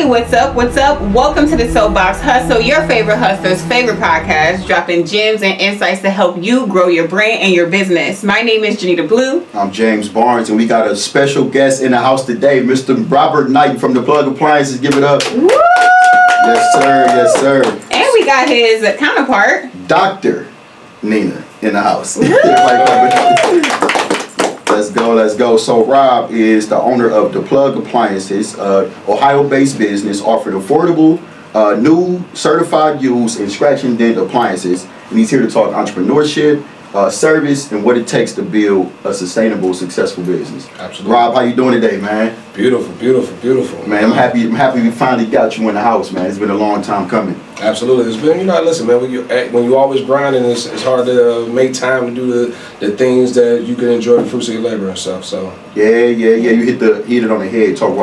what's up? What's up? Welcome to the Soapbox Hustle, your favorite hustler's favorite podcast, dropping gems and insights to help you grow your brand and your business. My name is Shanina Blue. I'm James Barnes, and we got a special guest in the house today, Mr. Robert Knight from the Plug Appliances. Give it up. Woo! Yes, sir. Yes, sir. And we got his counterpart, Dr. Nina, in the house. Let's go. So Rob is the owner of the Plug Appliances, Ohio-based business, offering affordable, new, certified used, and scratch and dent appliances. And he's here to talk entrepreneurship, service, and what it takes to build a sustainable, successful business. Absolutely. Rob, how you doing today, man? Beautiful. Man, I'm happy we finally got you in the house, man. It's been a long time coming. Absolutely. It's been, listen, man, when you always grinding, it's hard to make time to do the things that you can enjoy the fruits of your labor and stuff. So Yeah. You hit it on the head. Talk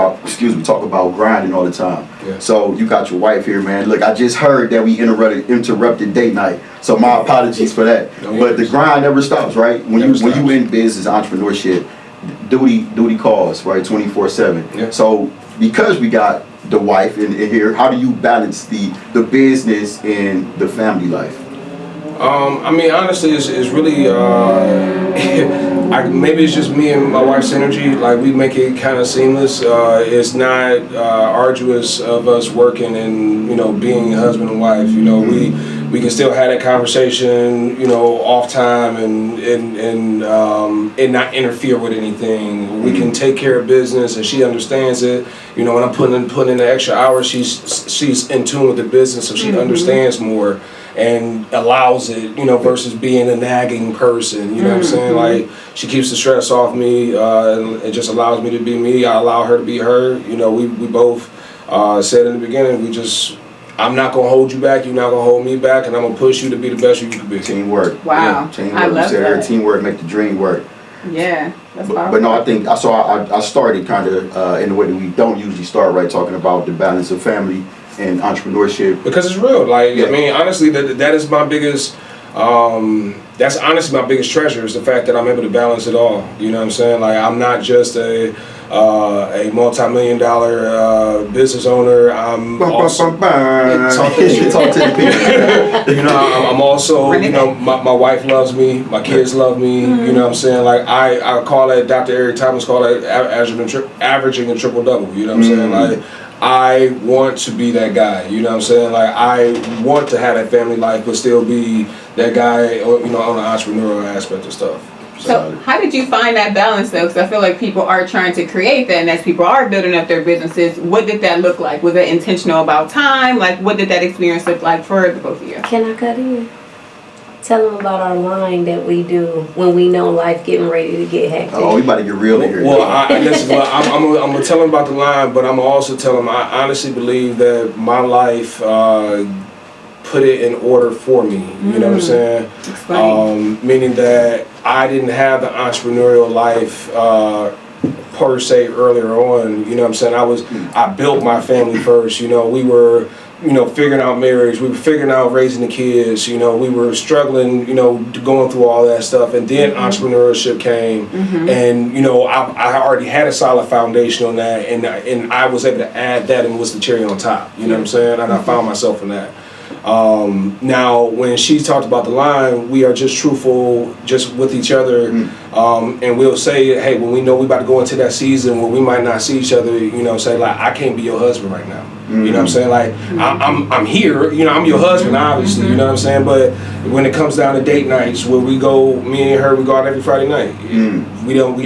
about grinding all the time. Yeah. So you got your wife here, man. Look, I just heard that we interrupted date night. So my apologies for that. But the grind never stops, right? When you in business, entrepreneurship, duty calls, right? 24/7. Yeah. So because we got the wife in here, how do you balance the business and the family life? Honestly, it's really, maybe it's just me and my wife's energy. Like, we make it kind of seamless. It's not arduous of us working and, being husband and wife. We can still have that conversation, off time and not interfere with anything. We can take care of business, and she understands it. When I'm putting in the extra hours, she's in tune with the business, so she understands more and allows it, versus being a nagging person. You know what I'm saying? Like, she keeps the stress off me. It just allows me to be me. I allow her to be her. We both said in the beginning, I'm not gonna hold you back. You're not gonna hold me back, and I'm gonna push you to be the best you can be. Teamwork. Wow. Yeah, teamwork. I love that. Teamwork make the dream work. Yeah, that's powerful. But no, I think I started kind of in the way that we don't usually start, right? Talking about the balance of family and entrepreneurship. Because it's real. Like, yeah. Honestly, that is my biggest. That's honestly my biggest treasure, is the fact that I'm able to balance it all. You know what I'm saying? Like, I'm not just a multi-million-dollar business owner. I'm also Talk to the people. I'm also, my wife loves me, my kids love me. You know what I'm saying? Like, I call that, Dr. Eric Thomas call that averaging a triple-double. You know what I'm saying? Like, I want to be that guy. You know what I'm saying? Like, I want to have that family life, but still be that guy, on the entrepreneurial aspect of stuff. So how did you find that balance, though? Because I feel like people are trying to create that, and as people are building up their businesses, what did that look like? Was it intentional about time? Like, what did that experience look like for the both of you? Can I cut in? Tell them about our line that we do when we know life getting ready to get hectic. Oh, we about to get real in here. Well, I'm gonna tell them about the line, but I'm gonna also tell them I honestly believe that my life put it in order for me. You know what I'm saying? Meaning that I didn't have the entrepreneurial life per se earlier on. You know what I'm saying? I built my family first. We were figuring out marriage, we were figuring out raising the kids, we were struggling, going through all that stuff, and then entrepreneurship came, and I already had a solid foundation on that, and I was able to add that and was the cherry on top. You know what I'm saying? And I found myself in that. Now, when she talked about the line, we are just truthful, just with each other, and we'll say, hey, when we know we about to go into that season where we might not see each other, say, like, I can't be your husband right now. You know what I'm saying? Like, I'm here, I'm your husband, obviously, you know what I'm saying? But when it comes down to date nights where we go, me and her, we go out every Friday night.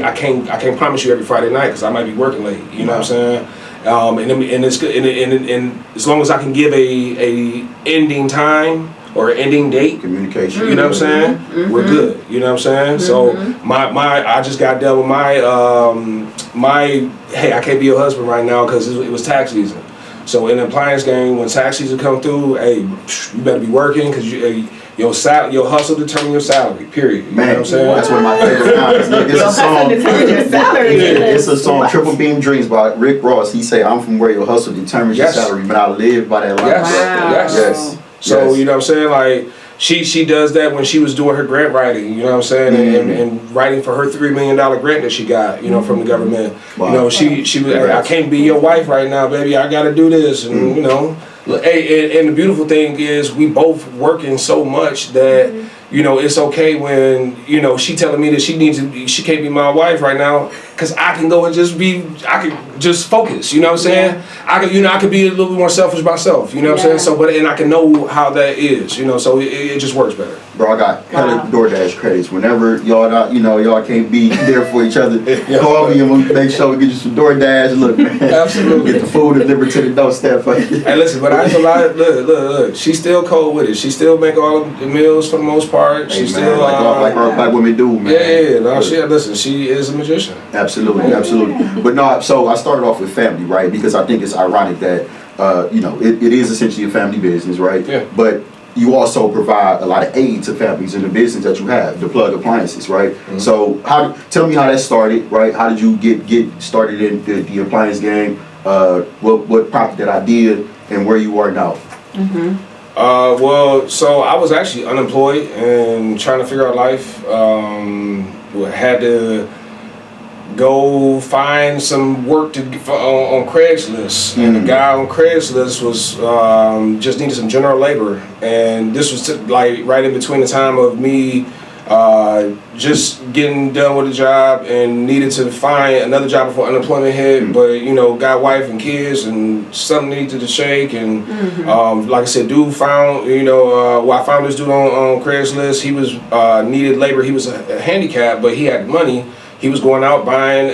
I can't promise you every Friday night because I might be working late, you know what I'm saying? And it's good, and as long as I can give a ending time or an ending date, communication, you know what I'm saying, we're good, you know what I'm saying. So I just got done with my hey, I can't be your husband right now because it was tax season. So in the appliance game, when tax season come through, hey, you better be working because your hustle determine your salary. Period. You know what I'm saying? That's one of my favorite lines. It's a song. Your salary. It's a song, Triple Beam Dreams by Rick Ross. He say, "I'm from where your hustle determines your salary, but I live by that line." Yes. So you know what I'm saying, like. she does that when she was doing her grant writing, you know what I'm saying, and writing for her $3 million grant that she got, you know, from the government. Wow. You know, she was, I can't be your wife right now, baby. I got to do this, and you know, and the beautiful thing is we both working so much that. You know, it's okay when, you know, she telling me that she can't be my wife right now, because I can go and I can just focus, you know what I'm saying? Yeah. I could be a little bit more selfish myself, you know what I'm saying? So, and I can know how that is, you know, so it just works better. Bro, I got hella DoorDash credits. Whenever y'all can't be there for each other, call me and we'll make sure we get you some DoorDash. Look, man. Absolutely. Get the food delivered to the doorstep for you. Hey, listen, but I ain't gonna lie, look, she's still cold with it. She still make all the meals for the most part. She still like our black women do, man. Yeah, no, she is a magician. Absolutely. But no, so I started off with family, right? Because I think it's ironic that you know, it is essentially a family business, right? Yeah. But you also provide a lot of aid to families in the business that you have, the plug appliances, right? Mm-hmm. So tell me how that started, right? How did you get started in the appliance game? What prompted that idea and where you are now? Mm-hmm. Well, so I was actually unemployed and trying to figure out life. Had to go find some work on Craigslist, and the guy on Craigslist was just needed some general labor, and this was like right in between the time of me just getting done with a job and needed to find another job before unemployment hit, but you know, got wife and kids and something needed to shake, and like I said, dude found, you know, I found this dude on Craigslist. He was needed labor. He was a handicapped, but he had money. He was going out buying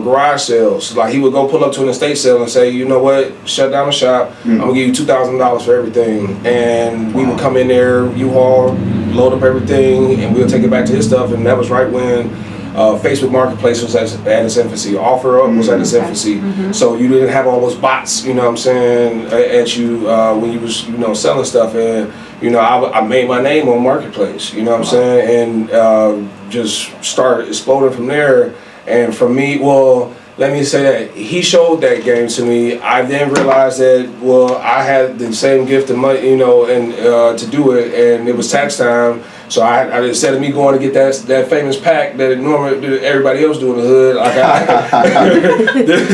garage sales. Like he would go pull up to an estate sale and say, you know what, shut down the shop. I'm gonna give you $2,000 for everything. And we would come in there, U-Haul, load up everything, and we'll take it back to his stuff. And that was right when Facebook Marketplace was at its infancy. OfferUp was at its infancy. So you didn't have all those bots, you know what I'm saying, at you when you was, you know, selling stuff. And you know, I made my name on Marketplace, you know what I'm saying, and just started exploding from there. And for me, well, let me say that he showed that game to me. I then realized that, well, I had the same gift of money, you know, and to do it, and it was tax time. So I instead of me going to get that famous pack that normally everybody else do in the hood,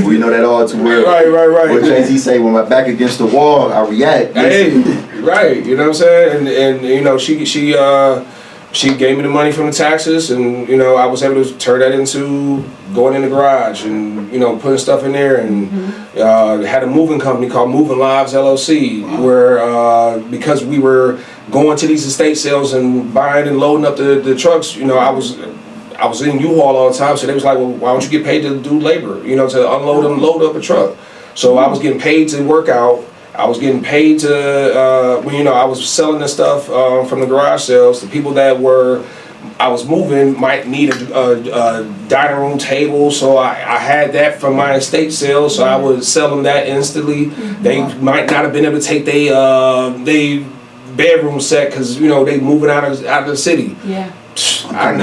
we know that all too well. Right. What Jay-Z say, when my back against the wall, I react. Hey, right, you know what I'm saying? And you know, she gave me the money from the taxes, and you know, I was able to turn that into going in the garage and, you know, putting stuff in there, and had a moving company called Moving Lives LLC, where because we were going to these estate sales and buying and loading up the trucks, you know, I was in U-Haul all the time, so they was like, well, why don't you get paid to do labor, you know, to unload and load up a truck. So I was getting paid to work out. I was getting paid to, when, you know, I was selling the stuff from the garage sales. The people that I was moving might need a dining room table, so I had that from my estate sale, so I was selling that instantly. They might not have been able to take they bedroom set because, you know, they moving out of the city. Yeah. I'm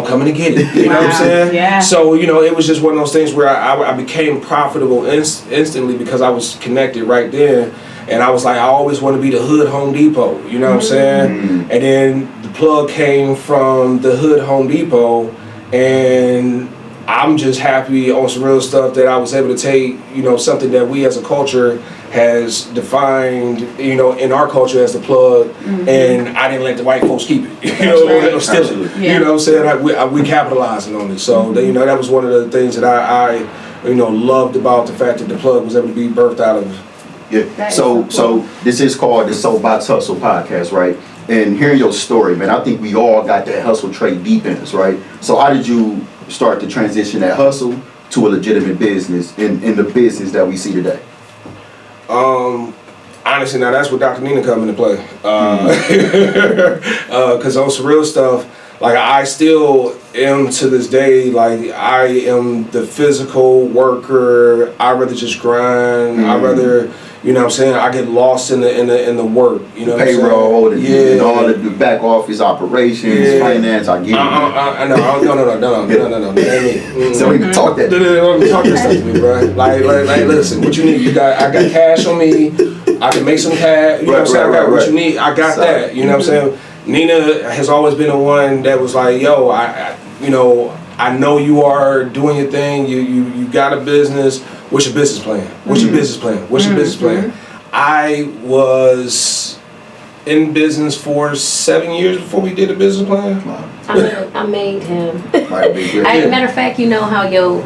coming to get it. You know what I'm saying? Yeah. So, you know, it was just one of those things where I became profitable instantly because I was connected right then. And I was like, I always want to be the hood Home Depot. You know what I'm saying? And then the plug came from the hood Home Depot. And I'm just happy on some real stuff that I was able to take, you know, something that we as a culture has defined, you know, in our culture as the plug, and I didn't let the white folks keep it, you know, steal it. You know what I'm saying? We capitalizing on it. So, you know, that was one of the things that I you know, loved about the fact that the plug was able to be birthed out of. Yeah. So this is called the Soapbox Hustle podcast, right? And hearing your story, man, I think we all got that hustle trait deep in us, right? So how did you start to transition that hustle to a legitimate business in the business that we see today? Honestly, now that's where Dr. Nina come into play. Cause on some real stuff, like I still am to this day, like I am the physical worker. I rather just grind. I rather, you know what I'm saying, I get lost in the work. You know, payroll, and all the back office operations, finance. I get it. No. So we can talk that. Talk that stuff to me, bro. Like, listen, what you need? I got cash on me. I can make some cash. You know what I'm saying? I got what you need. I got that. You know what I'm saying? Nina has always been the one that was like, yo, I know you are doing your thing. You got a business. What's your business plan? What's your business plan? What's your business plan? I was in business for 7 years before we did a business plan. I made him. Matter of fact, you know how your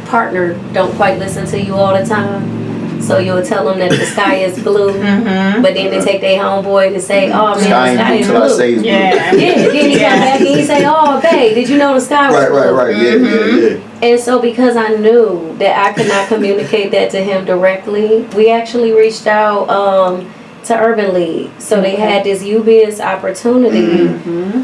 partner don't quite listen to you all the time? So you'll tell them that the sky is blue, but then they take their homeboy to say, "Oh man, the sky is blue." Yeah. Then he come back and he say, "Oh babe, did you know the sky was blue?" Right. Yeah. And so because I knew that I could not communicate that to him directly, we actually reached out to Urban League. So they had this UBIS opportunity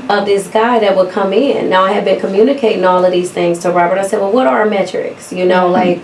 of this guy that would come in. Now I had been communicating all of these things to Robert. I said, well, what are our metrics? You know, like,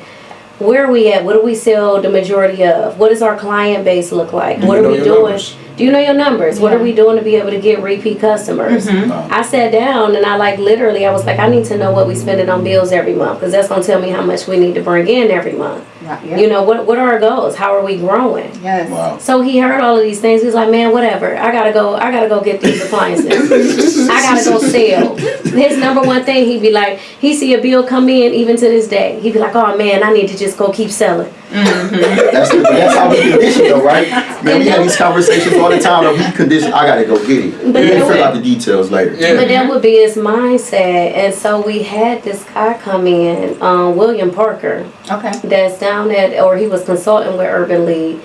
where are we at? What do we sell the majority of? What does our client base look like? What are we doing? Numbers? Do you know your numbers? Yeah. What are we doing to be able to get repeat customers? I sat down and I I was like, I need to know what we spending on bills every month, because that's going to tell me how much we need to bring in every month. Yeah. You know, what are our goals? How are we growing? Yes. Wow. So he heard all of these things. He's like, man, whatever. I gotta go get these appliances. I gotta go sell. His number one thing, he'd be like, he see a bill come in, even to this day. He'd be like, oh man, I need to just go keep selling. That's how we condition though, right? Man, we had these conversations all the time. That we condition. I gotta go get it. We can figure out the details later. Yeah. But that would be his mindset. And so we had this guy come in, William Parker. Okay. That's down or he was consulting with Urban League.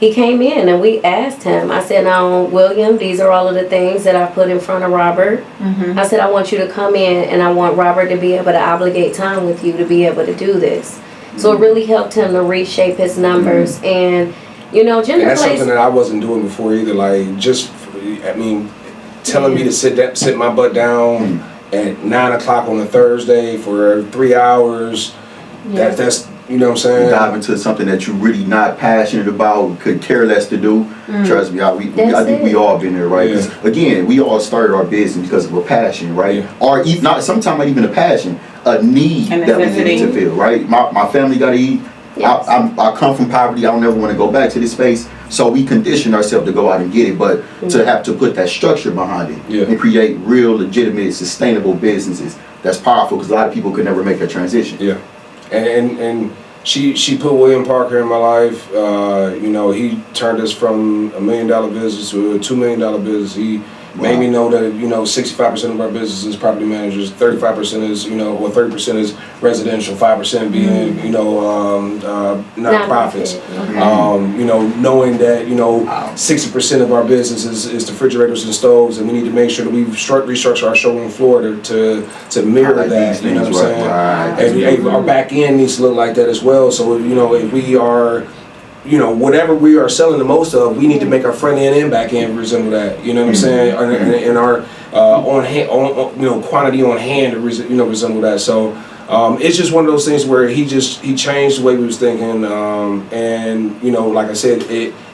He came in and we asked him. I said, now, William, these are all of the things that I put in front of Robert. I said, I want you to come in and I want Robert to be able to obligate time with you to be able to do this. So it really helped him to reshape his numbers. And, you know, and that's something that I wasn't doing before either. Like, telling me to sit my butt down at 9 o'clock on a Thursday for 3 hours. Yeah. That's you know what I'm saying? Dive into something that you're really not passionate about, could care less to do. Trust me, I think we all been there, right? Yeah. 'Cause again, we all started our business because of a passion, right? Yeah. Or sometimes not even a passion, a need that we need to feel, right? My family got to eat. Yes. I come from poverty. I don't ever want to go back to this space. So we condition ourselves to go out and get it, but to have to put that structure behind it and create real, legitimate, sustainable businesses. That's powerful, because a lot of people could never make that transition. Yeah, and she put William Parker in my life. You know, he turned us from $1 million business to a $2 million business. He made me know that, you know, 65% of our business is property managers, 35% is, you know, or 30% is residential, 5% being, you know, nonprofits. You know, knowing that, you know, 60% of our business is refrigerators and stoves, and we need to make sure that we restructure our showroom floor to mirror that, you know what I'm saying? Right. And our back end needs to look like that as well. So, you know, if we are, you know, whatever we are selling the most of, we need to make our front end and back end resemble that. You know what I'm saying? And our on hand, you know, quantity on hand to resemble that. So it's just one of those things where he changed the way we was thinking, and you know, like I said,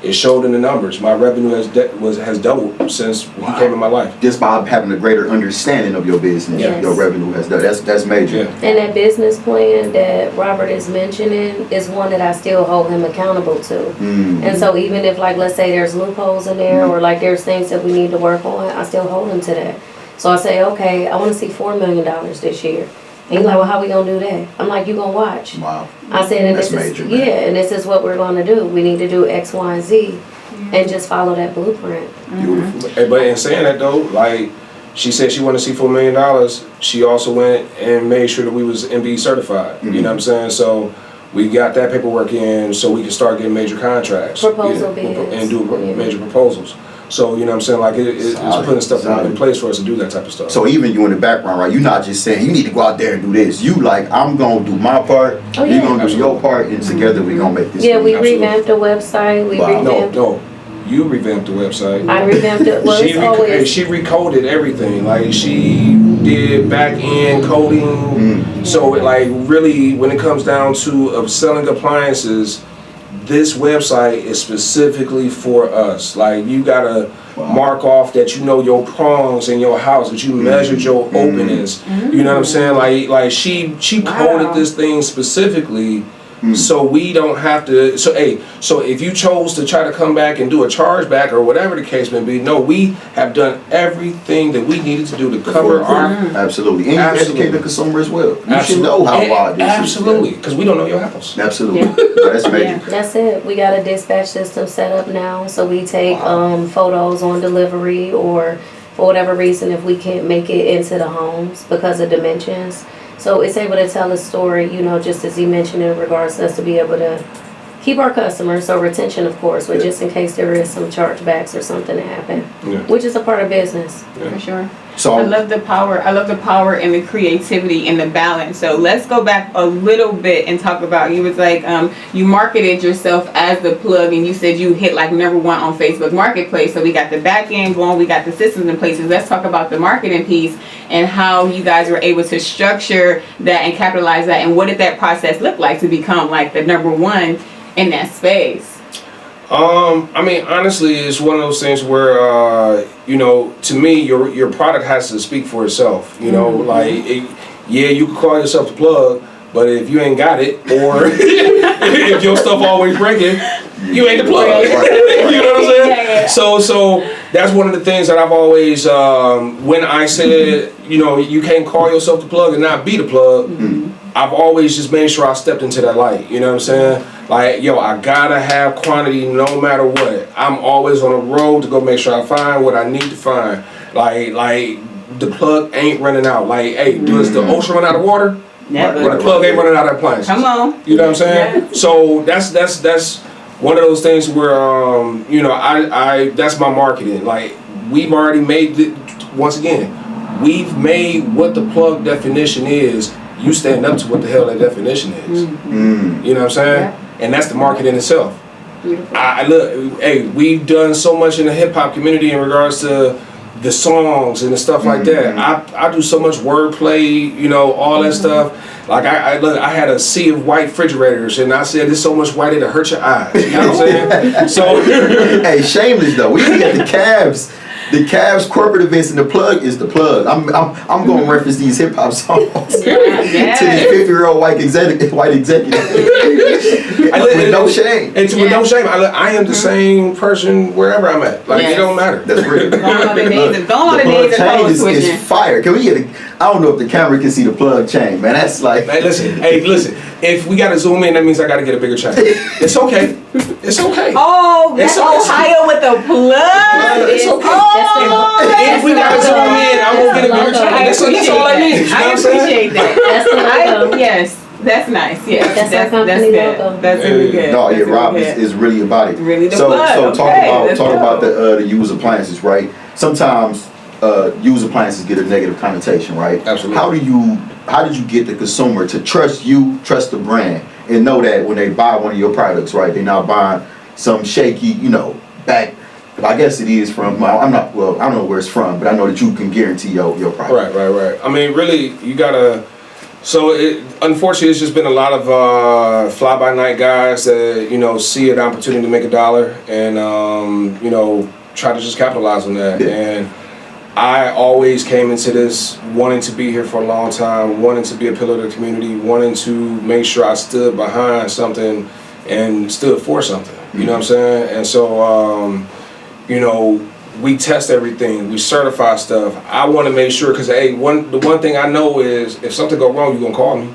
it showed in the numbers. My revenue has doubled since he came in my life. Just by having a greater understanding of your business, your revenue has doubled. That's major. Yeah. And that business plan that Robert is mentioning is one that I still hold him accountable to. And so even if, like, let's say there's loopholes in there, or like there's things that we need to work on, I still hold him to that. So I say, okay, I want to see $4 million this year. And he's like, well, how we gonna do that? I'm like, you gonna watch. Wow. I said, and that's this is major, and this is what we're gonna do. We need to do X, Y, and Z, and just follow that blueprint. Beautiful. But in saying that though, like she said, she wanted to see $4 million. She also went and made sure that we was MB certified. You know what I'm saying? So we got that paperwork in, so we can start getting major contracts, Proposal bids, and do major proposals. So, you know what I'm saying, like it's putting stuff in place for us to do that type of stuff. So even you in the background, right, you're not just saying you need to go out there and do this. You like, I'm going to do my part, you're going to do your part, and together we're going to make this Yeah, thing. we revamped the website. No, you revamped the website. I revamped it. Well, she recoded everything. Like, she did back end coding. So, like, really, when it comes down to selling appliances, this website is specifically for us. Like, you gotta mark off that you know your prongs in your house, that you measured your openings. You know what I'm saying? Like she coded this thing specifically So we don't have to. So if you chose to try to come back and do a chargeback or whatever the case may be, no, we have done everything that we needed to do to cover our. Absolutely, and you educate the consumer as well. You should know how wide this is. Absolutely, because we don't know your house. Absolutely, that's amazing. That's it. We got a dispatch system set up now, so we take photos on delivery, or for whatever reason, if we can't make it into the homes because of dimensions. So it's able to tell a story, you know, just as you mentioned, in regards to us to be able to keep our customers, so retention, of course, but just in case there is some chargebacks or something to happen, which is a part of business. For sure. So I love the power and the creativity and the balance. So let's go back a little bit and talk about, you was like, you marketed yourself as the plug, and you said you hit like #1 on Facebook Marketplace. So we got the back end going, we got the systems in places. Let's talk about the marketing piece and how you guys were able to structure that and capitalize that, and what did that process look like to become like the #1 in that space? I mean, honestly, it's one of those things where, you know, to me, your product has to speak for itself. You know, like, you can call yourself the plug, but if you ain't got it, or if your stuff always breaking, you ain't the plug. You know what I'm saying? So that's one of the things that I've always, when I said, you know, you can't call yourself the plug and not be the plug, I've always just made sure I stepped into that light. You know what I'm saying? Like, yo, I gotta have quantity no matter what. I'm always on the road to go make sure I find what I need to find. Like the plug ain't running out. Like, hey, does the ocean run out of water? Never. Well, the plug ain't running out of appliances. Come on. You know what I'm saying? Yeah. So that's one of those things where, you know, I that's my marketing. Like, we've already made it, once again, we've made what the plug definition is. You stand up to what the hell that definition is. You know what I'm saying? Yeah. And that's the market in itself. Beautiful. I look, hey, we've done so much in the hip hop community in regards to the songs and the stuff like that. I do so much wordplay, you know, all that stuff. Like I had a sea of white refrigerators, and I said, "There's so much white it'll hurt your eyes." You know what I'm saying? So, hey, shameless though. We can get the Cavs. The Cavs corporate events, and the plug is the plug. I'm going to reference these hip hop songs to this 50-year-old white executive. With no shame. And with no shame, I am the same person wherever I'm at. Like, it don't matter. That's real. Going on the days and chain switching. is fire. Can we get I don't know if the camera can see the plug chain, man. That's like. Hey, listen. If we got to zoom in, that means I got to get a bigger chain. It's okay. It's okay. Oh, that's Ohio with the plug. It's okay. If we got to zoom in, I'm going to get a bigger chain. That's all I need. I appreciate that. That's the logo. Yes. That's nice. Yes, that's our company logo. That's really good. No, yeah, Rob is really about it. Really the so plug. Talk about the used appliances, right? Sometimes used appliances get a negative connotation, right? Absolutely. How did you get the consumer to trust you, trust the brand, and know that when they buy one of your products, right, they're not buying some shaky, you know, back. I guess it is from. I don't know where it's from, but I know that you can guarantee your product. Right. I mean, really, you gotta. So unfortunately, it's just been a lot of fly-by-night guys that, you know, see an opportunity to make $1 and you know, try to just capitalize on that. Yeah. And I always came into this wanting to be here for a long time, wanting to be a pillar of the community, wanting to make sure I stood behind something and stood for something. You know what I'm saying? And so, you know, we test everything, we certify stuff. I want to make sure, because the one thing I know is if something go wrong, you're going to call me.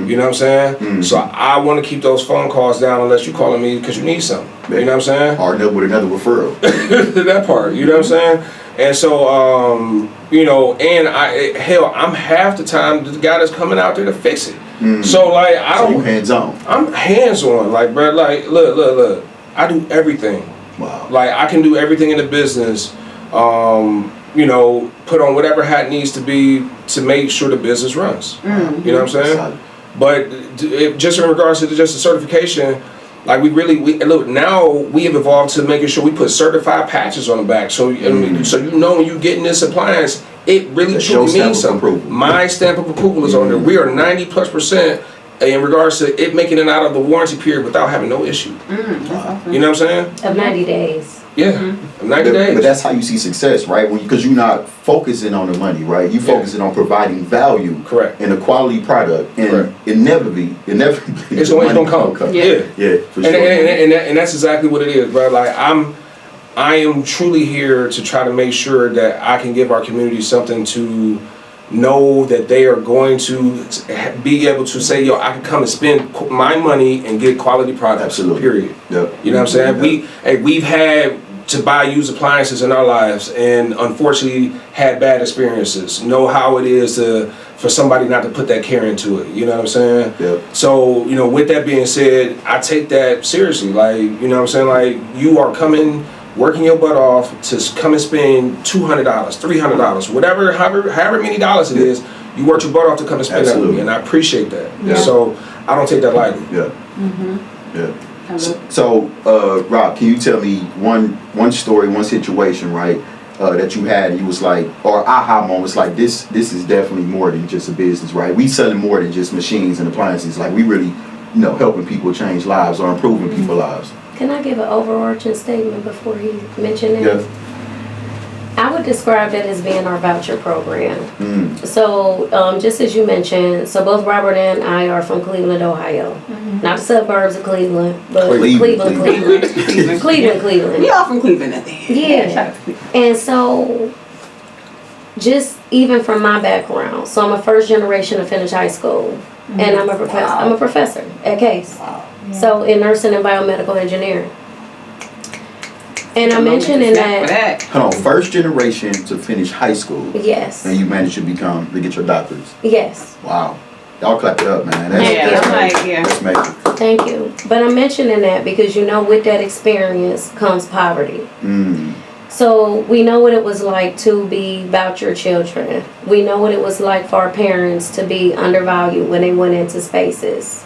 You know what I'm saying? So I want to keep those phone calls down unless you're calling me because you need something. You know what I'm saying? Or with another referral. That part, you know what I'm saying? And so, you know, and I'm half the time the guy that's coming out there to fix it. So like, you hands-on. I'm hands-on. Like, bro, like, look. I do everything. Wow. Like, I can do everything in the business, you know, put on whatever hat needs to be to make sure the business runs. You know what I'm saying? But just in regards to just the certification, like look, now we have evolved to making sure we put certified patches on the back. So, so you know when you getting this appliance, it really truly means something. My stamp of approval is on there. We are 90+% in regards to it making it out of the warranty period without having no issue. You know what I'm saying? Of 90 days. Yeah, 90 days. But that's how you see success, right? Because you're not focusing on the money, right? You're focusing on providing value, correct, and a quality product, and correct. inevitably, it's gonna come. Yeah, for sure. And that's exactly what it is, bro. Like I am truly here to try to make sure that I can give our community something to know that they are going to be able to say, yo, I can come and spend my money and get quality products. Absolutely. Period. Yep. You know what I'm saying? We've had to buy used appliances in our lives, and unfortunately had bad experiences. Know how it is for somebody not to put that care into it. You know what I'm saying? Yep. So, you know, with that being said, I take that seriously. Like, you know what I'm saying? Like, you are working your butt off to come and spend $200, $300, whatever, however many dollars it is, you worked your butt off to come and spend that with me, and I appreciate that. Yeah. So I don't take that lightly. Yeah. Yeah. So, Rob, can you tell me one story, one situation, right, that you had? You was like, or aha moments, like this is definitely more than just a business, right? We selling more than just machines and appliances. Like we really, helping people change lives or improving people's lives. Can I give an overarching statement before he mentioned it? Yeah. I would describe it as being our voucher program. Mm. So, just as you mentioned, so both Robert and I are from Cleveland, Ohio. Not the suburbs of Cleveland, but Cleveland. We all from Cleveland at the end. Yeah. Shout out to Cleveland. And so, just even from my background, so I'm a first generation to finish high school, and I'm a professor. Wow. I'm a professor at Case. Wow. So in nursing and biomedical engineering. And I mentioned in that. Hold on, first generation to finish high school. Yes. And you managed to get your doctors. Yes. Wow. Y'all clap it up, man. That's major. Thank you. But I'm mentioning that because with that experience comes poverty. Mm. So we know what it was like to be voucher children. We know what it was like for our parents to be undervalued when they went into spaces.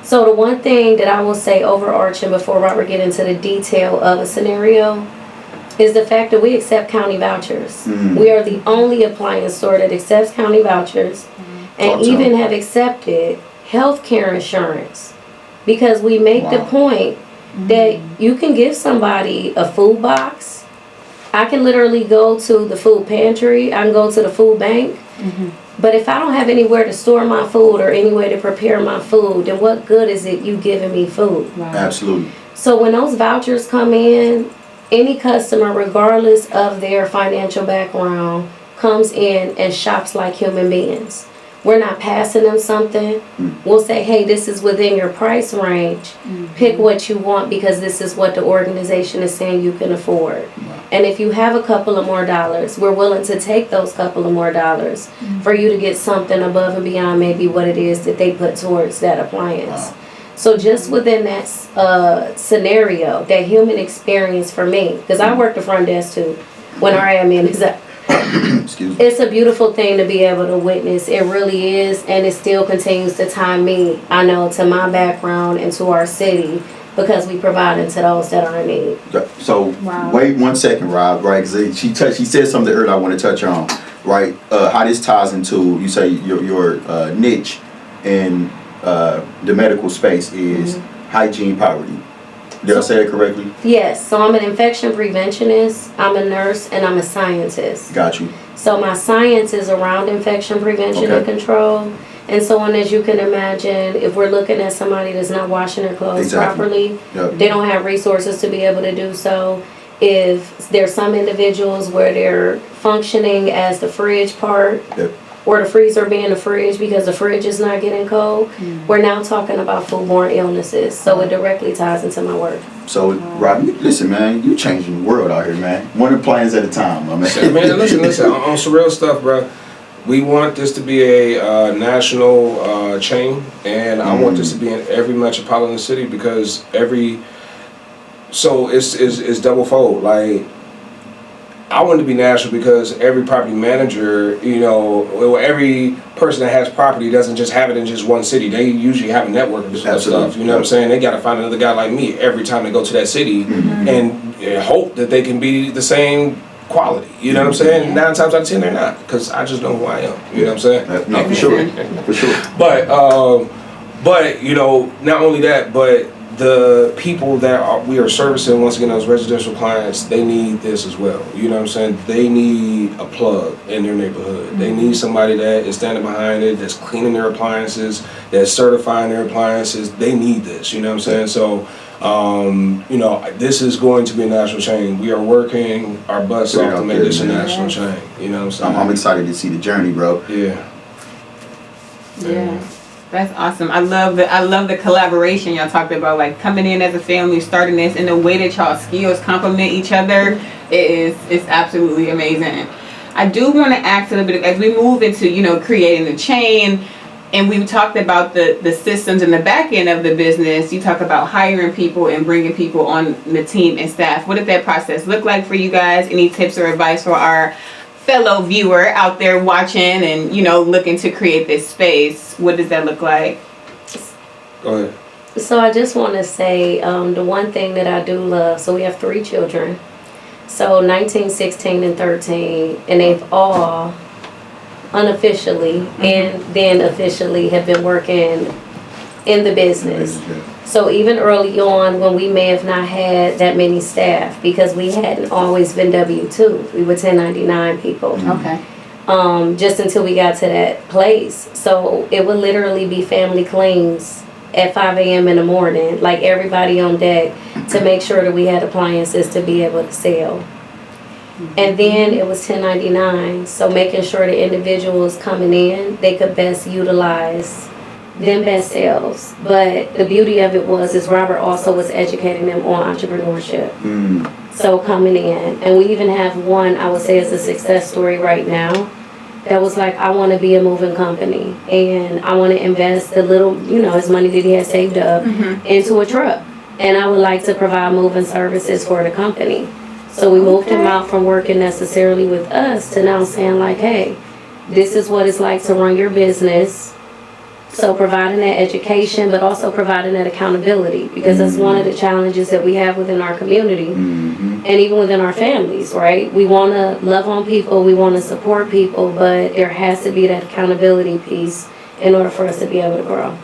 So the one thing that I will say overarching before Robert get into the detail of a scenario is the fact that we accept county vouchers. Mm. We are the only appliance store that accepts county vouchers and even have accepted health care insurance because we make the point that you can give somebody a food box. I can literally go to the food pantry. I can go to the food bank. But if I don't have anywhere to store my food or anywhere to prepare my food, then what good is it you giving me food? Wow. Absolutely. So when those vouchers come in, any customer, regardless of their financial background, comes in and shops like human beings. We're not passing them something. We'll say, hey, this is within your price range. Pick what you want because this is what the organization is saying you can afford. And if you have a couple of more dollars, we're willing to take those couple of more dollars for you to get something above and beyond maybe what it is that they put towards that appliance. So just within that scenario, that human experience for me, because I work the front desk too, when our admin is up. It's a beautiful thing to be able to witness. It really is, and it still continues to tie me, I know, to my background and to our city because we provide it to those that are in need. So wait 1 second, Rob. Right? 'Cause she said something earlier I want to touch on. Right? How this ties into you say your niche in the medical space is hygiene poverty. Did I say that correctly? Yes. So I'm an infection preventionist, I'm a nurse, and I'm a scientist. Got you. So my science is around infection prevention and control. And so on, as you can imagine, if we're looking at somebody that's not washing their clothes properly, they don't have resources to be able to do so. If there's some individuals where they're functioning as the fridge part, or the freezer being the fridge because the fridge is not getting cold, we're now talking about foodborne illnesses. So it directly ties into my work. So, Rob, listen, man, you changing the world out here, man. One appliance at a time, my man. Man, listen, on some real stuff, bro. We want this to be a national chain, and I want this to be in every metropolitan city because it's double fold. Like, I want it to be national because every property manager, every person that has property doesn't just have it in just one city. They usually have a network of stuff. You know what I'm saying? They got to find another guy like me every time they go to that city and hope that they can be the same quality. You know what I'm saying? 9 times out of 10 they're not because I just know who I am. You know what I'm saying? No, for sure. For sure. But not only that, but the people that we are servicing, once again, those residential clients, they need this as well. You know what I'm saying? They need a plug in their neighborhood. They need somebody that is standing behind it, that's cleaning their appliances, that's certifying their appliances. They need this, you know what I'm saying? So, you know, this is going to be a national chain. We are working our butts off to make this a national chain. You know what I'm saying? I'm excited to see the journey, bro. Yeah. Yeah. That's awesome. I love the collaboration y'all talked about, like coming in as a family, starting this, and the way that y'all skills complement each other. It's absolutely amazing. I do want to ask a little bit as we move into, you know, creating the chain, and we've talked about the systems and the back end of the business. You talk about hiring people and bringing people on the team and staff. What did that process look like for you guys? Any tips or advice for our fellow viewer out there watching and, you know, looking to create this space? What does that look like? Go ahead. So I just want to say the one thing that I do love, so we have 3 children. So 19, 16, and 13, and they've all unofficially and then officially have been working in the business. So even early on, when we may have not had that many staff, because we hadn't always been W-2, we were 1099 people. Okay. Just until we got to that place. So it would literally be family cleans at 5 a.m. in the morning, like everybody on deck, to make sure that we had appliances to be able to sell. And then it was 1099, so making sure the individuals coming in, they could best utilize them best selves. But the beauty of it is Robert also was educating them on entrepreneurship. So coming in, and we even have one, I would say is a success story right now, that was like, I want to be a moving company, and I want to invest a little, you know, his money that he had saved up into a truck, and I would like to provide moving services for the company. So we moved him out from working necessarily with us to now saying like, hey, this is what it's like to run your business. So providing that education, but also providing that accountability, because that's one of the challenges that we have within our community and even within our families, right? We want to love on people, we want to support people, but there has to be that accountability piece in order for us to be able to grow.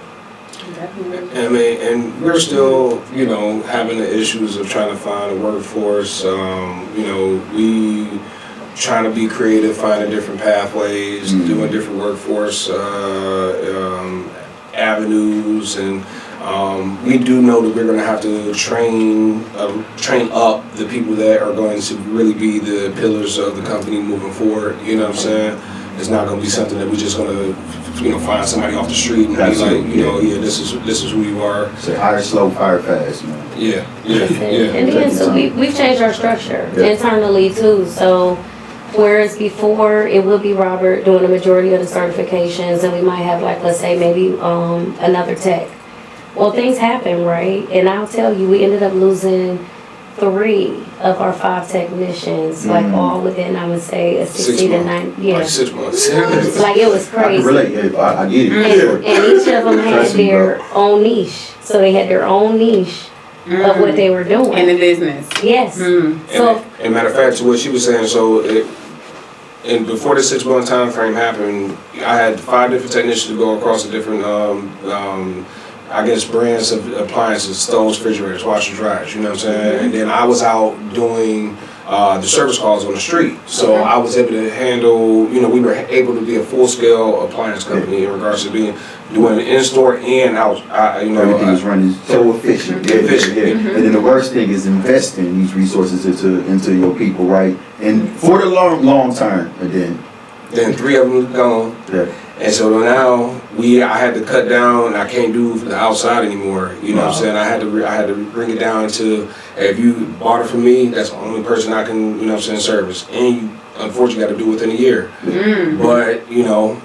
I mean, and we're still, you know, having the issues of trying to find a workforce. You know, we trying to be creative, finding different pathways, doing different workforce avenues, and we do know that we're going to have to train up the people that are going to really be the pillars of the company moving forward. You know what I'm saying? It's not going to be something that we're just going to, you know, find somebody off the street and be like, you know, yeah, this is who you are. Say hire slow, fire fast, man. Yeah. And then so we've changed our structure internally too. So whereas before it would be Robert doing the majority of the certifications, and we might have, like, let's say maybe another tech. Well, things happen, right? And I'll tell you, we ended up losing 3 of our 5 technicians, like all within, I would say, a 60 to 90. Yeah. Like 6 months. Like, it was crazy. I can relate. I get it. And each of them had their own niche. So they had their own niche of what they were doing. In the business. Yes. So, and matter of fact, what she was saying, so and before the 6 month time frame happened, I had 5 different technicians to go across the different I guess brands of appliances, stoves, refrigerators, washers, dryers, you know what I'm saying? And then I was out doing the service calls on the street. So I was able to handle, you know, we were able to be a full-scale appliance company in regards to doing in-store and out. You know, everything is running so efficient. And then the worst thing is investing these resources into your people, right? And for the long term, and then 3 of them gone. Yeah. And so now I had to cut down. I can't do the outside anymore. You know what I'm saying? I had to bring it down to, if you bought it from me, that's the only person I can, you know what I'm saying, service. And you unfortunately got to do it within a year. But, you know,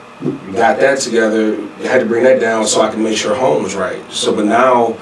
got that together. I had to bring that down so I can make sure home was right. So, but now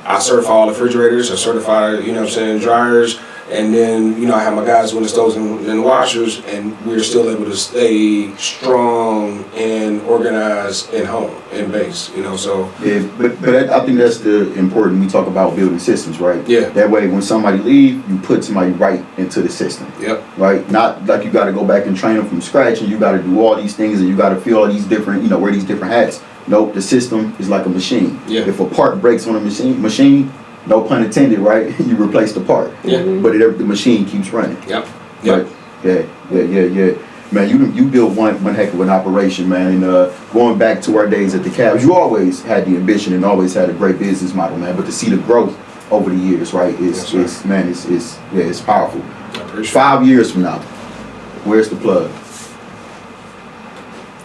I certify all the refrigerators. I certify, you know what I'm saying, dryers. And then, you know, I have my guys doing the stoves and washers, and we're still able to stay strong and organized and home and base, you know, so. Yeah, but I think that's the important, we talk about building systems, right? Yeah. That way, when somebody leave, you put somebody right into the system. Yep. Right? Not like you got to go back and train them from scratch, and you got to do all these things, and you got to feel all these different, you know, wear these different hats. Nope, the system is like a machine. Yeah. If a part breaks on a machine, no pun intended, right? You replace the part, but the machine keeps running. Yep. But yeah. Man, you built one heck of an operation, man. And going back to our days at the Cavs, you always had the ambition and always had a great business model, man. But to see the growth over the years, right, it's powerful. 5 years from now, where's the plug?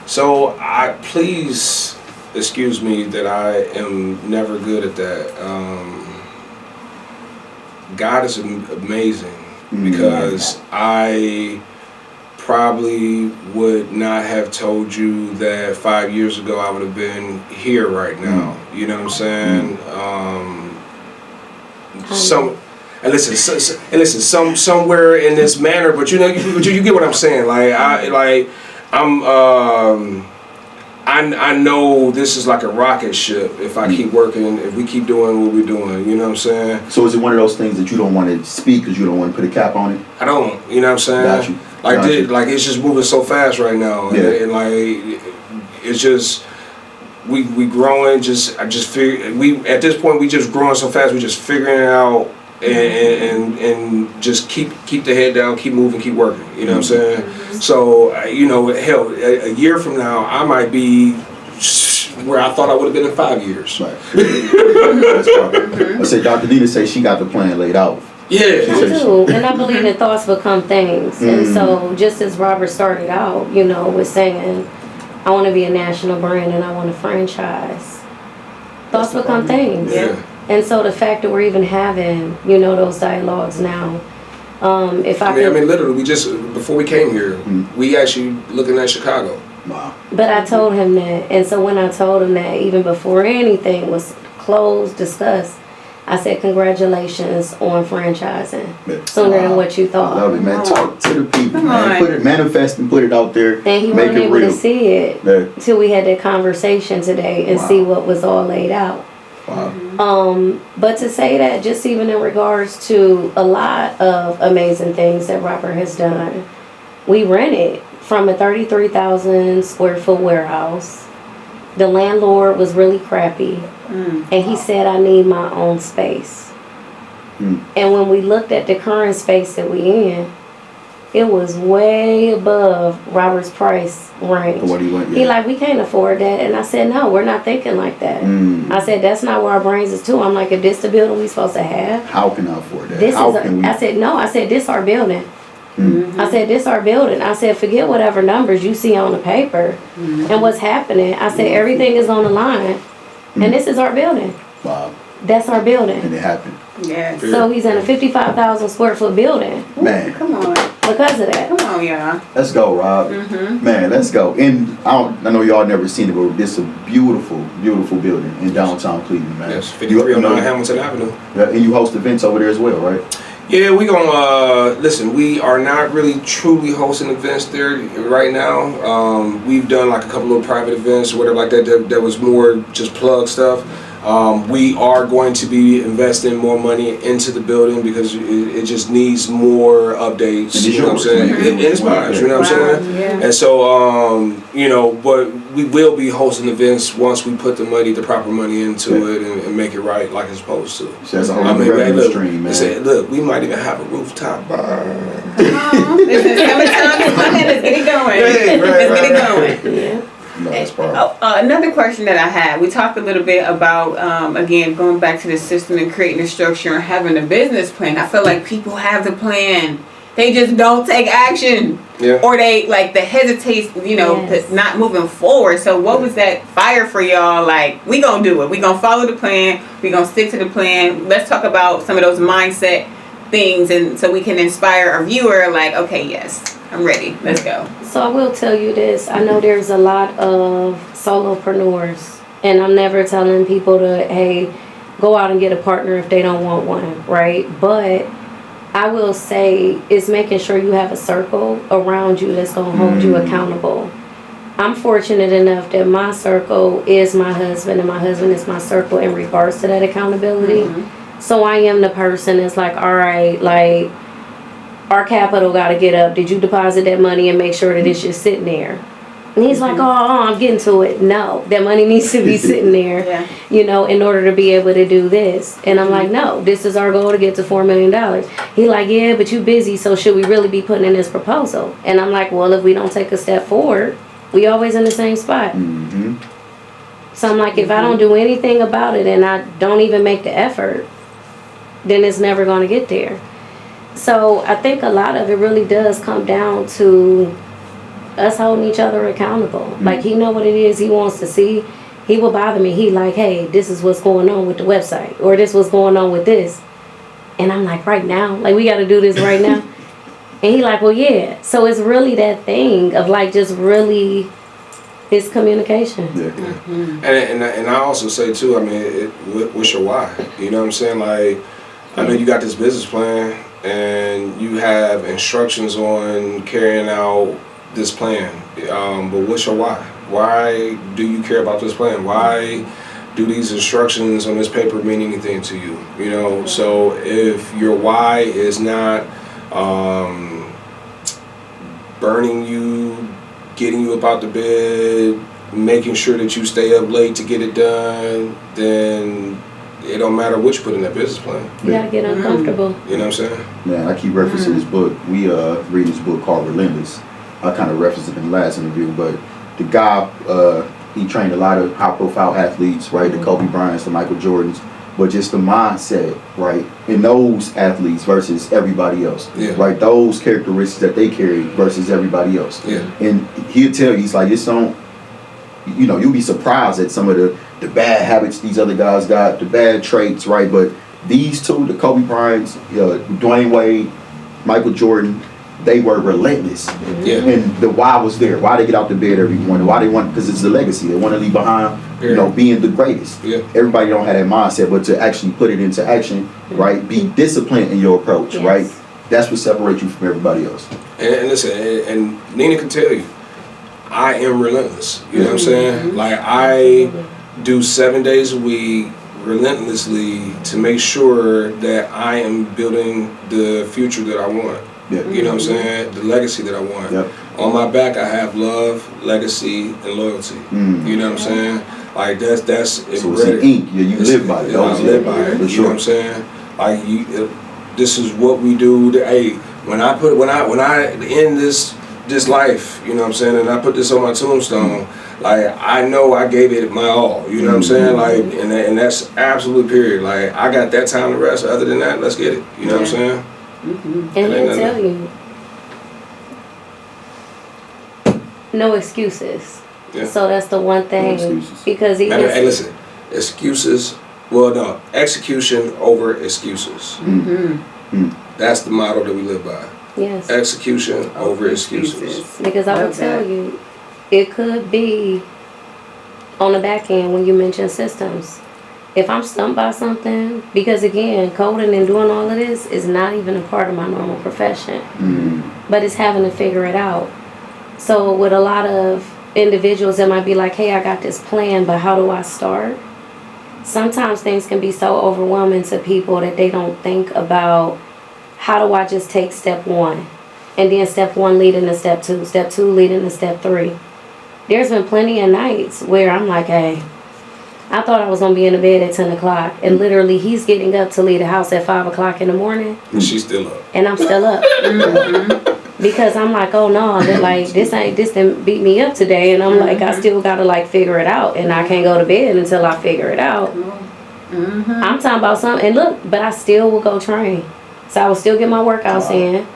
So please excuse me that I am never good at that. God is amazing because I probably would not have told you that 5 years ago I would have been here right now. You know what I'm saying? Somewhere in this manner, but you get what I'm saying. I know this is like a rocket ship if I keep working, if we keep doing what we're doing, you know what I'm saying? So is it one of those things that you don't want to speak because you don't want to put a cap on it? I don't, you know what I'm saying? Got you. Like it's just moving so fast right now, and like it's just we growing. I just figure at this point we just growing so fast. We just figuring it out and just keep the head down, keep moving, keep working. You know what I'm saying? So hell, a year from now I might be where I thought I would have been in 5 years. Right. That's right. I say Dr. Nina say she got the plan laid out. Yeah. I do, and I believe that thoughts become things. And so, just as Robert started out, with saying, I want to be a national brand and I want a franchise. Thoughts become things. Yeah. And so, the fact that we're even having, those dialogues now, I mean, literally, we just before we came here, we actually looking at Chicago. Wow. But I told him that, and so when I told him that, even before anything was closed, discussed, I said, congratulations on franchising sooner than what you thought. Love it, man. Talk to the people, man. Put it, manifest and put it out there. And he wasn't able to see it until we had that conversation today and see what was all laid out. Wow. But to say that, just even in regards to a lot of amazing things that Robert has done, we rented from a 33,000 square foot warehouse. The landlord was really crappy. And he said, I need my own space. And when we looked at the current space that we in, it was way above Robert's price range. So what do you want? He we can't afford that. And I said, no, we're not thinking like that. I said, that's not where our brains is too. I'm like, if this the building we supposed to have. How can I afford that? I said, no. I said, this our building. I said, this our building. I said, forget whatever numbers you see on the paper and what's happening. I said, everything is on the line. And this is our building. Wow. That's our building. And it happened. Yes. So he's in a 55,000 square foot building. Man. Come on. Because of that. Come on, y'all. Let's go, Rob. Man, let's go. And I know y'all never seen it, but this is a beautiful, beautiful building in downtown Cleveland, man. Yes, 5309 Hamilton Avenue. Yeah, and you host events over there as well, right? Yeah, we gonna listen. We are not really truly hosting events there right now. We've done like a couple of private events or whatever like that. That was more just plug stuff. We are going to be investing more money into the building because it just needs more updates. You know what I'm saying? It inspires. You know what I'm saying? Yeah. And so, but we will be hosting events once we put the proper money into it and make it right like it's supposed to. So that's a whole revenue stream, man. Look, we might even have a rooftop bar. Listen, let's get it going. Let's get it going. Yeah. No, that's powerful. Another question that I had, we talked a little bit about, again, going back to the system and creating a structure and having a business plan. I feel like people have the plan. They just don't take action. Yeah. Or they hesitate, to not moving forward. So what was that fire for y'all? Like, we gonna do it. We gonna follow the plan. We gonna stick to the plan. Let's talk about some of those mindset things, and so we can inspire our viewer, like, okay, yes, I'm ready. Let's go. So I will tell you this. I know there's a lot of solopreneurs, and I'm never telling people to, hey, go out and get a partner if they don't want one, right? But I will say it's making sure you have a circle around you that's going to hold you accountable. I'm fortunate enough that my circle is my husband, and my husband is my circle in regards to that accountability. So I am the person that's like, all right, like, our capital got to get up. Did you deposit that money and make sure that it's just sitting there? And he's like, oh, I'm getting to it. No, that money needs to be sitting there, Yeah. you know, in order to be able to do this. And I'm like, no, this is our goal to get to $4 million. He like, yeah, but you busy, so should we really be putting in this proposal? And I'm like, well, if we don't take a step forward, we always in the same spot. Mm-hmm. So I'm like, if I don't do anything about it and I don't even make the effort, then it's never going to get there. So I think a lot of it really does come down to us holding each other accountable. Like, he know what it is he wants to see. He will bother me. He like, hey, this is what's going on with the website, or this what's going on with this. And I'm like, right now? Like, we got to do this right now? And he like, well, yeah. So it's really that thing of like just really, it's communication. Yeah. Mm-hmm. And I also say too, I mean, what's your why? You know what I'm saying? Like, I know you got this business plan and you have instructions on carrying out this plan, but what's your why? Why do you care about this plan? Why do these instructions on this paper mean anything to you? You know, so if your why is not burning you, getting you up out the bed, making sure that you stay up late to get it done, then it don't matter what you put in that business plan. You gotta get uncomfortable. You know what I'm saying? Man, I keep referencing this book. We reading this book called Relentless. I kind of referenced it in the last interview, but the guy, he trained a lot of high-profile athletes, right? The Kobe Bryants, the Michael Jordans, but just the mindset, right, in those athletes versus everybody else, right? Those characteristics that they carry versus everybody else. Yeah. And he'll tell you, he's like, it's don't, you know, you'll be surprised at some of the bad habits these other guys got, the bad traits, right? But these two, the Kobe Bryants, Dwayne Wade, Michael Jordan, they were relentless. Yeah. And the why was there. Why they get out the bed every morning. Why they want, because it's the legacy. They want to leave behind, you know, being the greatest. Yeah. Everybody don't have that mindset, but to actually put it into action, right? Be disciplined in your approach, right? That's what separates you from everybody else. And listen, and Nina can tell you, I am relentless. You know what I'm saying? Like, I do 7 days a week relentlessly to make sure that I am building the future that I want. Yeah. You know what I'm saying? The legacy that I want. Yep. On my back, I have love, legacy, and loyalty. You know what I'm saying? Like, that's So it's embedded. an ink. Yeah, you live by it. Yeah, I live by it. For You sure. know what I'm saying? Like, this is what we do. Hey, when I end this life, you know what I'm saying, and I put this on my tombstone, like, I know I gave it my all. You know what I'm saying? Like, and that's absolute period. Like, I got that time to rest. Other than that, let's get it. You know what I'm saying? And he'll tell you, no excuses. Yeah. So that's the one thing, excuses. because he Hey, is, listen, excuses. Well, no, execution over excuses. That's the motto that we live by. yes, Execution over excuses. because I will Love tell that. you, it could be on the back end when you mention systems. If I'm stumped by something, because again, coding and doing all of this is not even a part of my normal profession, but it's having to figure it out. So with a lot of individuals that might be like, hey, I got this plan, but how do I start? Sometimes things can be so overwhelming to people that they don't think about, how do I just take step one? And then step one leading to step two leading to step three. There's been plenty of nights where I'm like, hey, I thought I was going to be in the bed at 10 o'clock, and literally he's getting up to leave the house at 5 o'clock in the morning, And she's still up. and I'm still up. Because I'm like, oh no, that like this didn't beat me up today, and I'm like, I still gotta like figure it out, and I can't go to bed until I figure it out. I'm talking about something, and look, but I still will go train, so I will still get my workouts in.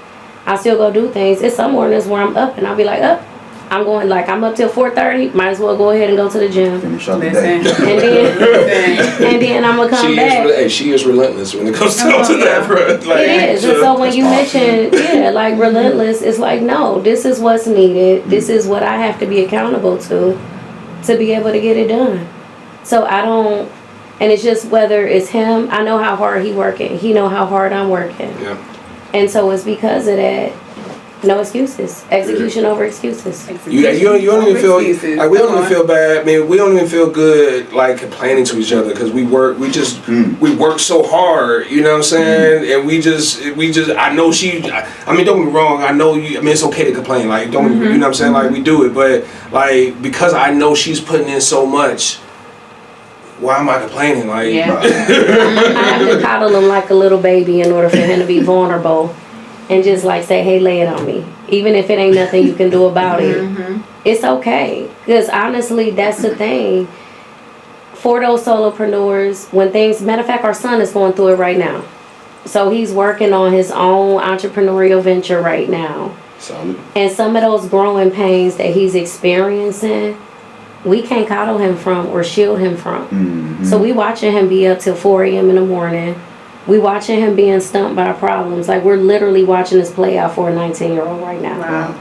I still go do things. It's some mornings where I'm up, and I'll be like, I'm going, like, I'm up till 4:30. Might as well go ahead and go to the gym, Finish out the day. and then I'm gonna come back. She is relentless when it comes down to that, bro. Like, It is. And so when you mention, like relentless, it's like, no, this is what's needed. This is what I have to be accountable to be able to get it done. So I don't, and it's just whether it's him, I know how hard he working. He know how hard I'm working. Yeah. And so it's because of that. No excuses. Execution over excuses. You don't even feel like we don't even feel bad. I mean, we don't even feel good like complaining to each other because we work so hard. You know what I'm saying? And we just. I know I mean, don't get me wrong. I know you. I mean, it's okay to complain. Like, don't you know what I'm saying? Like, we do it, but like because I know she's putting in so much. Why am I complaining? Like, I have to coddle him like a little baby in order for him to be vulnerable. And just like say, hey, lay it on me. Even if it ain't nothing you can do about it. It's okay. Because honestly, that's the thing. For those solopreneurs, matter of fact, our son is going through it right now. So he's working on his own entrepreneurial venture right now. Solid. And some of those growing pains that he's experiencing, we can't coddle him from or shield him from. So we watching him be up till 4 a.m. in the morning. We watching him being stumped by problems. Like, we're literally watching this play out for a 19-year-old right now. Wow.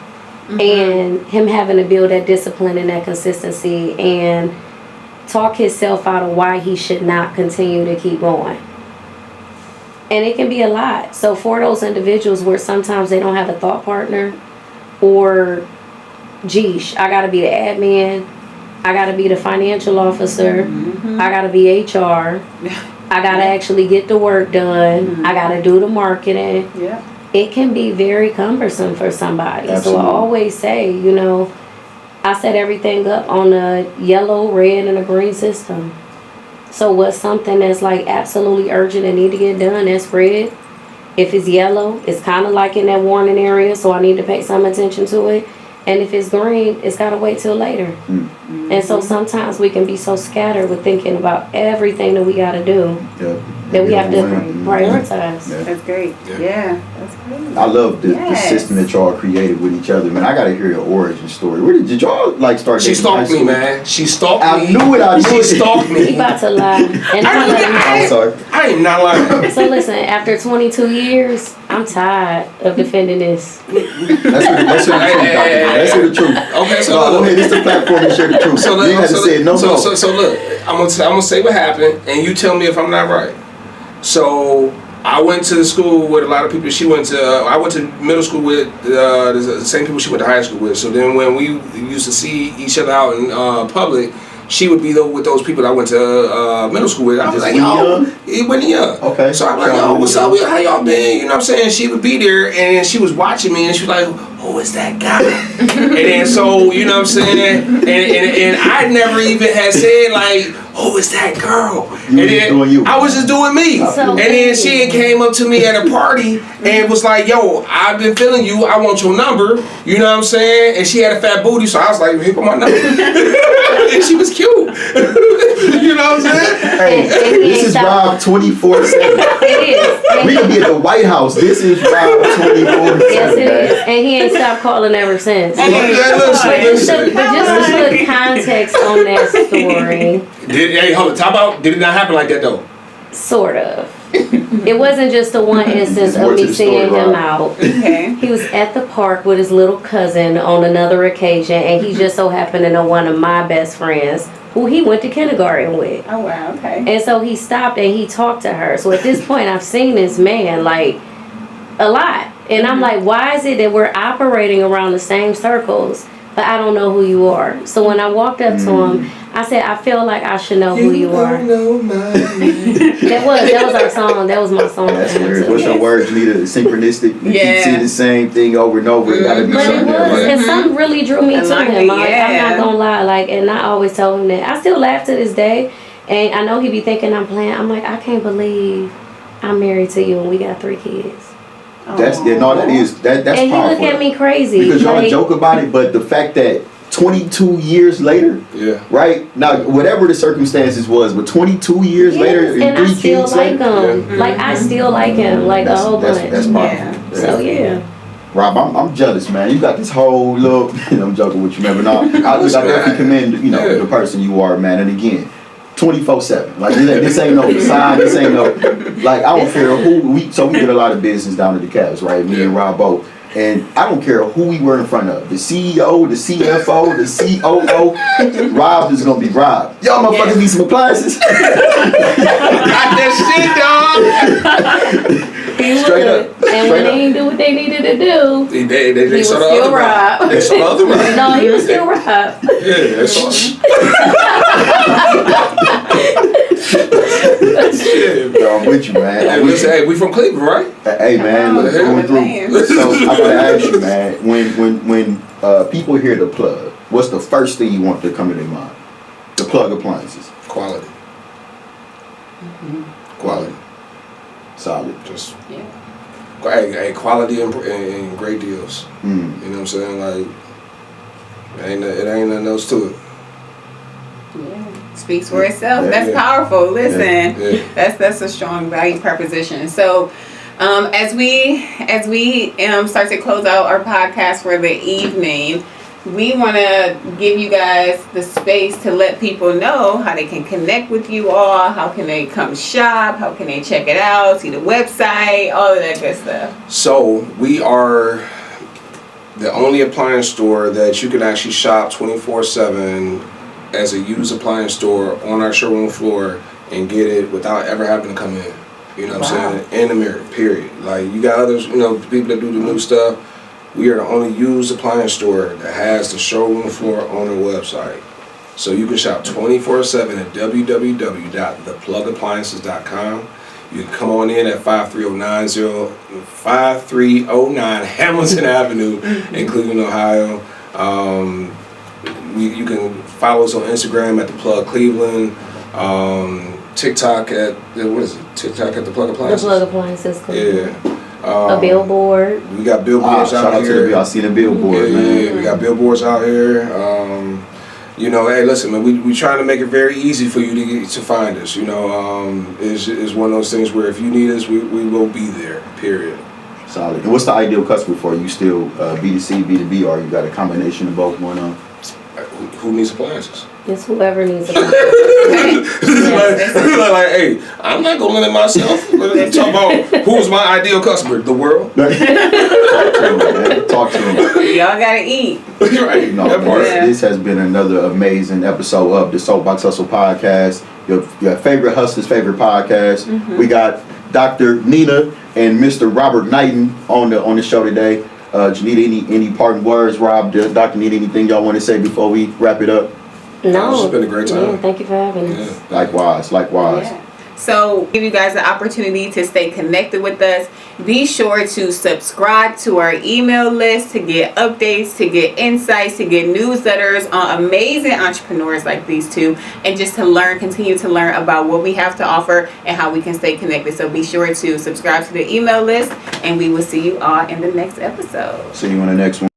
And him having to build that discipline and that consistency and talk himself out of why he should not continue to keep going. And it can be a lot. So for those individuals where sometimes they don't have a thought partner or, geesh, I got to be the admin, I got to be the financial officer, I got to be HR, I got to actually get the work done. I got to do the marketing. Yeah. It can be very cumbersome for somebody. Absolutely. So I always say, I set everything up on a yellow, red, and a green system. So what's something that's like absolutely urgent and need to get done, that's red. If it's yellow, it's kind of like in that warning area, so I need to pay some attention to it. And if it's green, it's got to wait till later. And so sometimes we can be so scattered with thinking about everything that we got to do that we have to prioritize. That's great. Yeah, that's great. I love the system that y'all created with each other, man. I gotta hear your origin story. Where did y'all like start? She stalked me, man. She stalked me. I knew it. She stalked me. He about to lie. And I'm sorry. I am not lying. so listen, after 22 years, I'm tired of defending this. Let's hear the truth, Dr. Let's hear the truth. Okay, so go ahead. This is the platform to share the truth. So you had to say no. So look, I'm gonna say what happened, and you tell me if I'm not right. So I went to school with a lot of people. She went to. I went to middle school with the same people she went to high school with. So then when we used to see each other out in public, she would be with those people that I went to middle school with. I was like, yo, he went young. Okay. So I'm like, yo, what's up? How y'all been? You know what I'm saying? She would be there, and she was watching me, and she was like, who is that guy? And then so, you know what I'm saying? And I never even had said like, who is that girl? I was just doing me. And then she came up to me at a party and was like, yo, I've been feeling you. I want your number. You know what I'm saying? And she had a fat booty, so I was like, here go my number. And she was cute. You know what I'm saying? Hey, this is Rob 24/7. It is. We could be at the White House. This is Rob 24/7. Yes, it is. And he ain't stopped calling ever since. But just to put context on that story. Hold on. Talk about, did it not happen like that though? Sort of. It wasn't just the one instance of me seeing him out. Okay. He was at the park with his little cousin on another occasion, and he just so happened to know one of my best friends who he went to kindergarten with. Oh, wow. Okay. And so he stopped and he talked to her. So at this point, I've seen this man like a lot. And I'm like, why is it that we're operating around the same circles, but I don't know who you are? So when I walked up to him, I said, I feel like I should know who you are. Know my name. That was our song. That was my song. That's weird. What's your word, Janita? Synchronistic. You keep seeing the same thing over and over. It gotta be but something it was, there, and something really drew me to him. I'm not gonna lie. And I always told him that. I still laugh to this day, and I know he be thinking I'm playing. I'm like, I can't believe I'm married to you and we got 3 kids. That's and and powerful. he look at me crazy because y'all joke about it, but the fact that 22 years later, right now, whatever the circumstances was, but 22 years later, and I still like him. Like I still like him, like a whole bunch. That's powerful. So Rob, I'm jealous, man. You got this whole little. I'm joking with you, man. But no, I definitely commend the person you are, man. And again, 24/7. Like this ain't no side. This ain't no like I don't care who we. So we did a lot of business down at the Cavs, right? Me and Rob both. And I don't care who we were in front of. The CEO, the CFO, the COO. Rob is gonna be Rob. Y'all motherfuckers need some appliances. Got that shit, dog. Straight up. And when Straight they didn't do what they needed to do, They was saw the still other Rob. Rob. They saw the other Rob. No, he was still Rob. Yeah, that's all. Shit. Yo, I'm with you, man. Hey, listen, hey, we from Cleveland, right? Hey, man, look, going through. So I gotta ask you, man. When people hear the plug, what's the first thing you want to come to their mind? The plug appliances. Quality. Quality. Solid. Just Yeah. hey, quality and great deals. You know what I'm saying? Like, it ain't nothing else to it. Yeah. Speaks for itself. Yeah. That's powerful. Listen, Yeah. that's a strong value proposition. So, as we start to close out our podcast for the evening, we want to give you guys the space to let people know how they can connect with you all, how can they come shop, how can they check it out, see the website, all of that good stuff. So we are the only appliance store that you can actually shop 24/7 as a used appliance store on our showroom floor and get it without ever having to come in. You know what I'm saying? In America, period. Like, you got others, people that do the new stuff. We are the only used appliance store that has the showroom floor on the website. So you can shop 24/7 at www.theplugappliances.com. You can come on in at 5309 Hamilton Avenue in Cleveland, Ohio. You can follow us on Instagram at The Plug Cleveland. TikTok at, what is it? TikTok at The Plug Appliances? The Plug Appliances. Yeah. A billboard. We got billboards Shout out out here. to I see the billboard, man. Yeah, we got billboards out here. Hey, listen, man, we trying to make it very easy for you to find us. It's one of those things where if you need us, we will be there, period. Solid. And what's the ideal customer for you? You still B2C, B2B, or you got a combination of both going on? Who needs appliances? It's whoever needs a like, hey, I'm not gonna limit myself. Talk about who's my ideal customer? The world. Talk to him, man. Talk to him. Y'all gotta eat. Right. No, That part. this has been another amazing episode of the Soapbox Hustle podcast. Your favorite hustler's favorite podcast. We got Dr. Nina and Mr. Robert Knighton on the show today. Janita, any parting words? Rob, Dr. Nina, anything y'all want to say before we wrap it up? No. It's been a great time. Yeah, thank you for having us. Likewise. Yeah. So give you guys the opportunity to stay connected with us. Be sure to subscribe to our email list to get updates, to get insights, to get newsletters on amazing entrepreneurs like these two, and just to continue to learn about what we have to offer and how we can stay connected. So be sure to subscribe to the email list, and we will see you all in the next episode. See you on the next one.